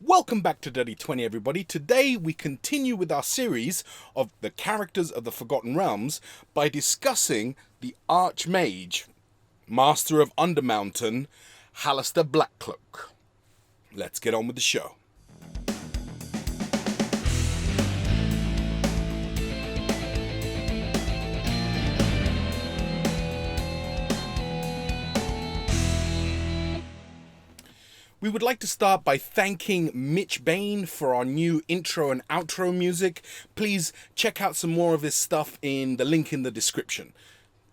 Welcome back to Dirty 20, everybody. Today we continue with our series of the characters of the Forgotten Realms by discussing the Archmage, Master of Undermountain, Halaster Blackcloak. Let's get on with the show. We would like to start by thanking Mitch Bain for our new intro and outro music. Please check out some more of his stuff in the link in the description.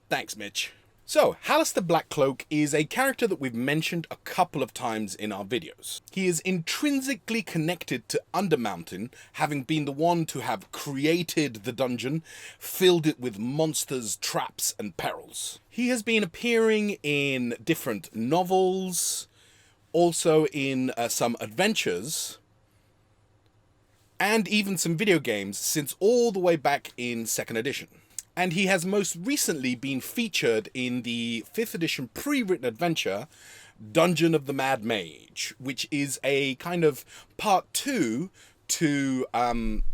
Thanks, Mitch. So, Halaster Blackcloak is a character that we've mentioned a couple of times in our videos. He is intrinsically connected to Undermountain, having been the one to have created the dungeon, filled it with monsters, traps, and perils. He has been appearing in different novels, also in some adventures, and even some video games since all the way back in 2nd edition. And he has most recently been featured in the 5th edition pre-written adventure, Dungeon of the Mad Mage, which is a kind of part 2 to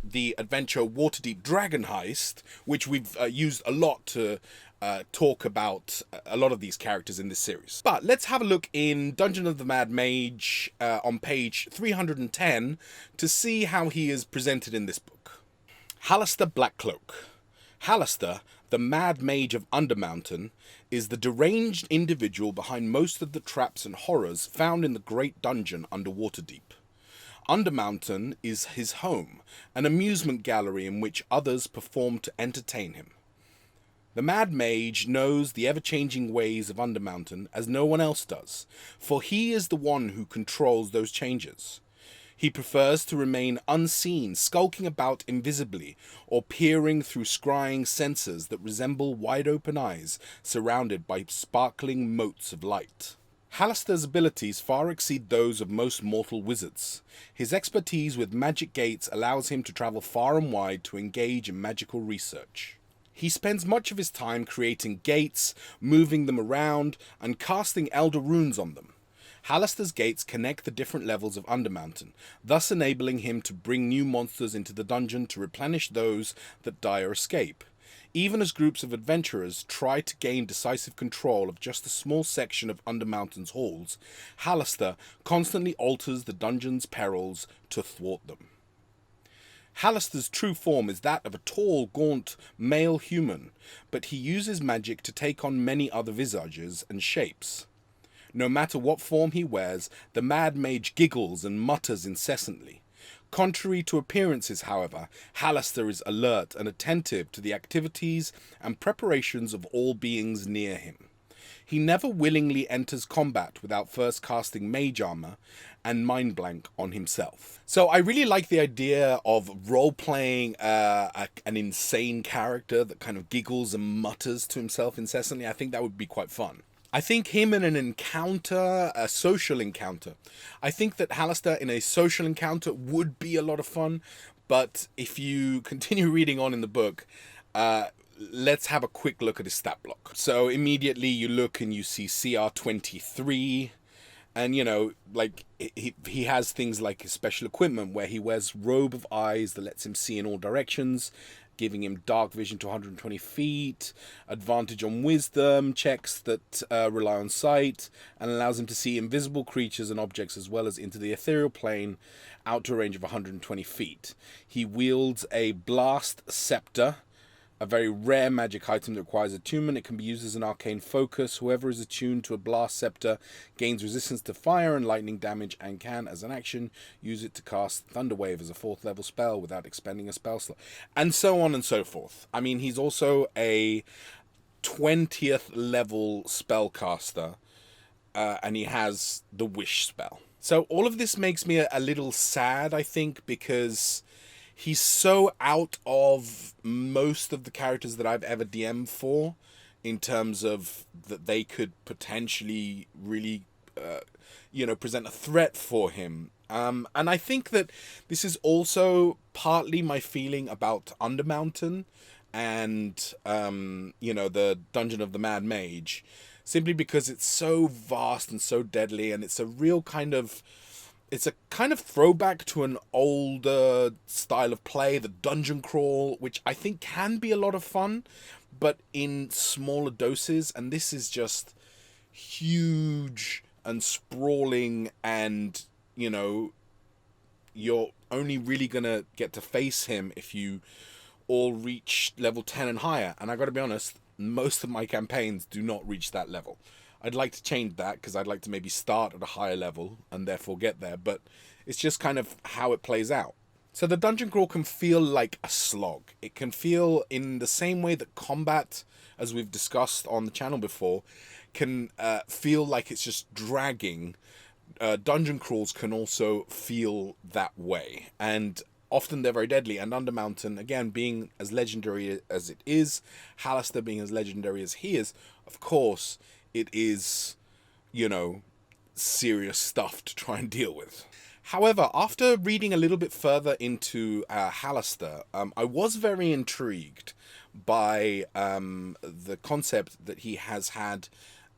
the adventure Waterdeep Dragon Heist, which we've used a lot to talk about a lot of these characters in this series. But let's have a look in Dungeon of the Mad Mage on page 310 to see how he is presented in this book. Halaster Blackcloak. Halaster, the Mad Mage of Undermountain, is the deranged individual behind most of the traps and horrors found in the great dungeon under Waterdeep. Undermountain is his home, an amusement gallery in which others perform to entertain him. The Mad Mage knows the ever-changing ways of Undermountain as no one else does, for he is the one who controls those changes. He prefers to remain unseen, skulking about invisibly, or peering through scrying sensors that resemble wide-open eyes surrounded by sparkling motes of light. Halaster's abilities far exceed those of most mortal wizards. His expertise with magic gates allows him to travel far and wide to engage in magical research. He spends much of his time creating gates, moving them around, and casting elder runes on them. Halaster's gates connect the different levels of Undermountain, thus enabling him to bring new monsters into the dungeon to replenish those that die or escape. Even as groups of adventurers try to gain decisive control of just a small section of Undermountain's halls, Halaster constantly alters the dungeon's perils to thwart them. Halaster's true form is that of a tall, gaunt, male human, but he uses magic to take on many other visages and shapes. No matter what form he wears, the Mad Mage giggles and mutters incessantly. Contrary to appearances, however, Halaster is alert and attentive to the activities and preparations of all beings near him. He never willingly enters combat without first casting mage armor and mind blank on himself. So I really like the idea of role-playing an insane character that kind of giggles and mutters to himself incessantly. I think that would be quite fun. I think him in an encounter, a social encounter, I think that Halaster in a social encounter would be a lot of fun, but if you continue reading on in the book, let's have a quick look at his stat block. So immediately you look and you see CR 23, and you know, like he has things like his special equipment where he wears robe of eyes that lets him see in all directions, giving him dark vision to 120 feet, advantage on wisdom checks that rely on sight, and allows him to see invisible creatures and objects as well as into the ethereal plane out to a range of 120 feet. He wields a blast scepter, a very rare magic item that requires attunement. It can be used as an arcane focus. Whoever is attuned to a blast scepter gains resistance to fire and lightning damage and can, as an action, use it to cast Thunderwave as a 4th level spell without expending a spell slot. And so on and so forth. I mean, he's also a 20th level spellcaster, and he has the Wish spell. So all of this makes me a little sad, I think, because he's so out of most of the characters that I've ever DM'd for, in terms of that they could potentially really, present a threat for him. And I think that this is also partly my feeling about Undermountain and, the Dungeon of the Mad Mage, simply because it's so vast and so deadly, and it's a real kind of It's a kind of throwback to an older style of play, the dungeon crawl, which I think can be a lot of fun, but in smaller doses. And this is just huge and sprawling, and, you know, you're only really gonna get to face him if you all reach level 10 and higher. And I gotta be honest, most of my campaigns do not reach that level. I'd like to change that, because I'd like to maybe start at a higher level and therefore get there, but it's just kind of how it plays out. So the dungeon crawl can feel like a slog. It can feel in the same way that combat, as we've discussed on the channel before, can feel like it's just dragging. Dungeon crawls can also feel that way, and often they're very deadly. And Undermountain, again, being as legendary as it is, Halaster being as legendary as he is, of course, it is, you know, serious stuff to try and deal with. However, after reading a little bit further into Halaster, I was very intrigued by the concept that he has had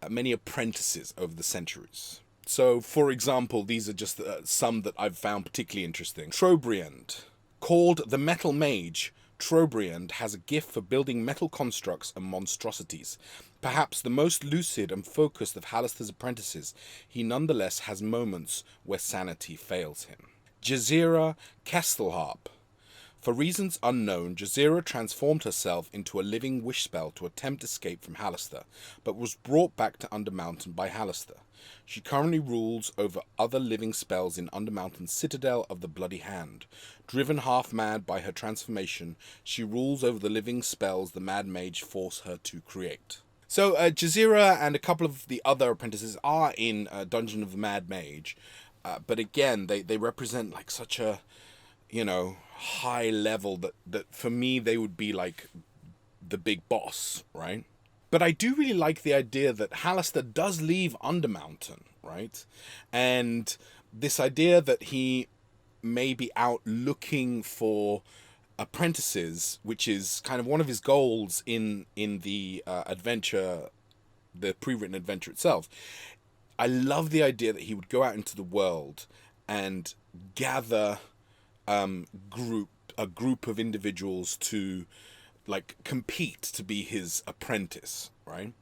many apprentices over the centuries. So, for example, these are just some that I've found particularly interesting. Trobriand. Called the Metal Mage, Trobriand has a gift for building metal constructs and monstrosities. Perhaps the most lucid and focused of Halaster's apprentices, he nonetheless has moments where sanity fails him. Jazeera Kestelharp. For reasons unknown, Jazeera transformed herself into a living wish spell to attempt escape from Halaster, but was brought back to Undermountain by Halaster. She currently rules over other living spells in Undermountain's Citadel of the Bloody Hand. Driven half-mad by her transformation, she rules over the living spells the Mad Mage force her to create. So Jazeera and a couple of the other apprentices are in Dungeon of the Mad Mage, but again, they represent like such a, you know, high level that for me they would be like the big boss, right? But I do really like the idea that Halaster does leave Undermountain, right? And this idea that he may be out looking for apprentices, which is kind of one of his goals in the adventure, the pre-written adventure itself. I love the idea that he would go out into the world and gather a group of individuals to like compete to be his apprentice, right?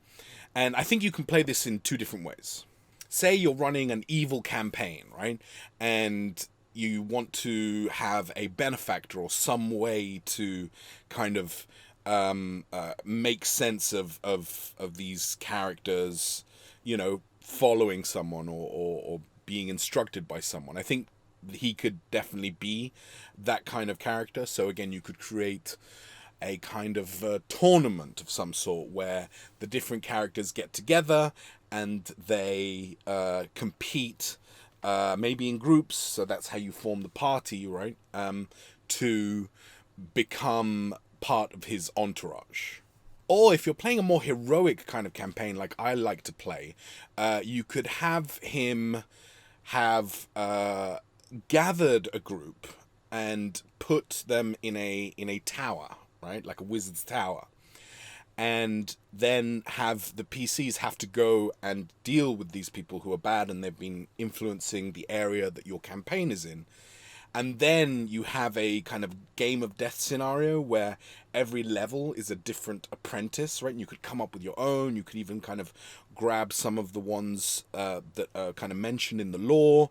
And I think you can play this in two different ways. Say you're running an evil campaign, right? And you want to have a benefactor or some way to kind of make sense of these characters, you know, following someone or being instructed by someone. I think he could definitely be that kind of character. So again, you could create a kind of tournament of some sort where the different characters get together and they compete, maybe in groups, so that's how you form the party, right? To become part of his entourage. Or if you're playing a more heroic kind of campaign like I like to play, you could have him have gathered a group and put them in a tower, right? Like a wizard's tower. And then have the PCs have to go and deal with these people who are bad and they've been influencing the area that your campaign is in. And then you have a kind of game of death scenario where every level is a different apprentice, right? And you could come up with your own. You could even kind of grab some of the ones that are kind of mentioned in the lore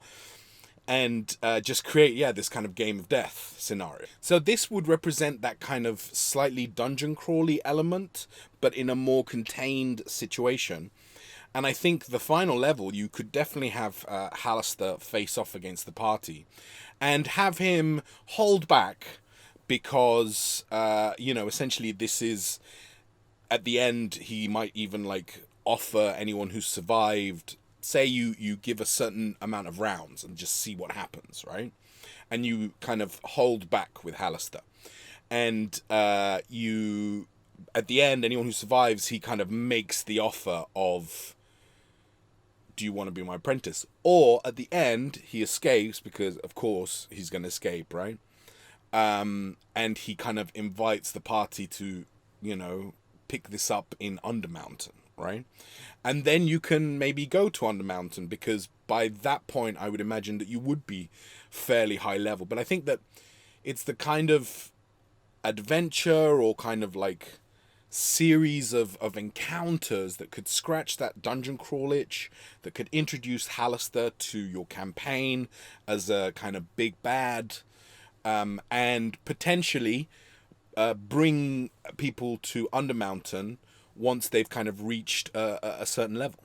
and just create, this kind of game of death scenario. So this would represent that kind of slightly dungeon crawly element, but in a more contained situation. And I think the final level, you could definitely have Halaster face off against the party and have him hold back because, essentially this is, at the end, he might even like offer anyone who survived, say you give a certain amount of rounds and just see what happens, right? And you kind of hold back with Halaster. And you, at the end, anyone who survives, he kind of makes the offer of, do you want to be my apprentice? Or at the end, he escapes because, of course, he's going to escape, right? And he kind of invites the party to, pick this up in Undermountain, right? And then you can maybe go to Undermountain because by that point, I would imagine that you would be fairly high level. But I think that it's the kind of adventure or kind of like series of encounters that could scratch that dungeon crawl itch, that could introduce Halaster to your campaign as a kind of big bad, and potentially bring people to Undermountain once they've kind of reached a certain level.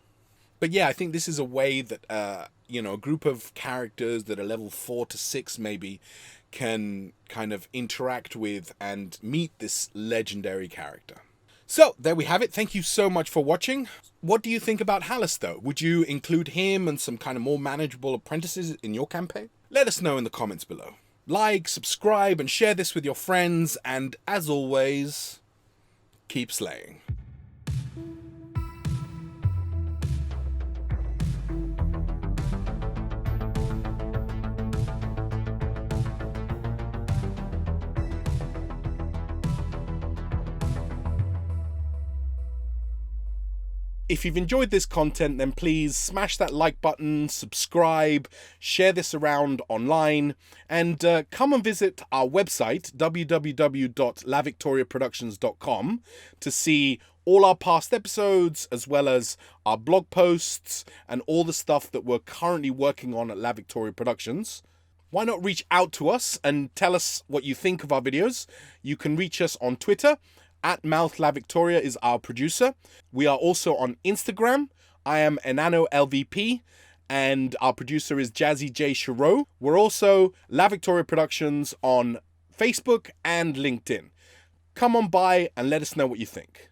But yeah, I think this is a way that, a group of characters that are level 4 to 6 maybe can kind of interact with and meet this legendary character. So, there we have it. Thank you so much for watching. What do you think about Halaster? Would you include him and some kind of more manageable apprentices in your campaign? Let us know in the comments below. Like, subscribe, and share this with your friends. And as always, keep slaying. If you've enjoyed this content, then please smash that like button, subscribe, share this around online, and come and visit our website, www.lavictoriaproductions.com, to see all our past episodes, as well as our blog posts and all the stuff that we're currently working on at La Victoria Productions. Why not reach out to us and tell us what you think of our videos? You can reach us on Twitter. @MouthLaVictoria is our producer. We are also on Instagram. I am EnanoLVP, and our producer is Jazzy J. Cherot. We're also La Victoria Productions on Facebook and LinkedIn. Come on by and let us know what you think.